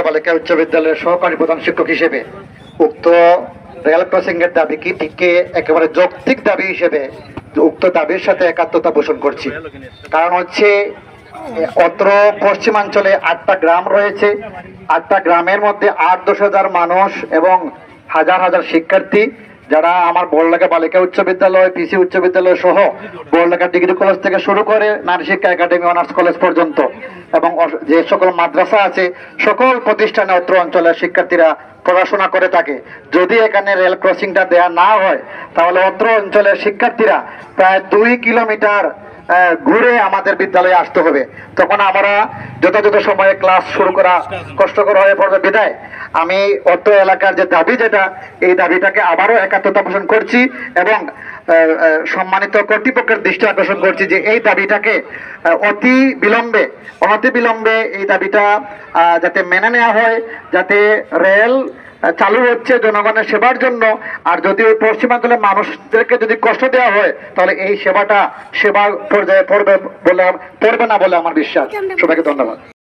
বালিকা উচ্চ বিদ্যালয়ের সহকারী প্রধান শিক্ষক হিসেবে উক্ত রেল ক্রসিং এর দাবি কি ঠিককে একেবারে যৌক্তিক দাবি হিসেবে উক্ত দাবির সাথে একাত্মতা পোষণ করছি। কারণ হচ্ছে অত্র পশ্চিমাঞ্চলে 8টা গ্রাম রয়েছে। 8টা গ্রামের মধ্যে 8-10 হাজার মানুষ এবং হাজার হাজার শিক্ষার্থী, যারা আমার বড়লেখা বালিকা উচ্চ বিদ্যালয়, পিসি উচ্চ বিদ্যালয় সহ বড়লেখা ডিগ্রি কলেজ থেকে শুরু করে নারী শিক্ষা একাডেমি অনার্স কলেজ পর্যন্ত এবং যে সকল মাদ্রাসা আছে সকল প্রতিষ্ঠানে অত্র অঞ্চলের শিক্ষার্থীরা পড়াশোনা করে থাকে। যদি এখানে রেল ক্রসিংটা দেয়া না হয় তাহলে অত্র অঞ্চলের শিক্ষার্থীরা প্রায় 2 কিলোমিটার ঘুরে আমাদের বিদ্যালয়ে আসতে হবে। তখন আমরা যথাযথ সময়ে ক্লাস শুরু করা কষ্টকর হয়ে পড়বে। বিদায় আমি অত্র এলাকার যে দাবি, যেটা এই দাবিটাকে আবারও একাত্মতা পোষণ করছি এবং সম্মানিত কর্তৃপক্ষের দৃষ্টি আকর্ষণ করছি যে এই দাবিটাকে অতি বিলম্বে এই দাবিটা যাতে মেনে নেওয়া হয়, যাতে রেল চালু হচ্ছে জনগণের সেবার জন্য। আর যদি ওই পশ্চিমাঞ্চলের মানুষদেরকে যদি কষ্ট দেওয়া হয় তাহলে এই সেবা পর্যায়ে পড়বে না বলে আমার বিশ্বাস। সবাইকে ধন্যবাদ।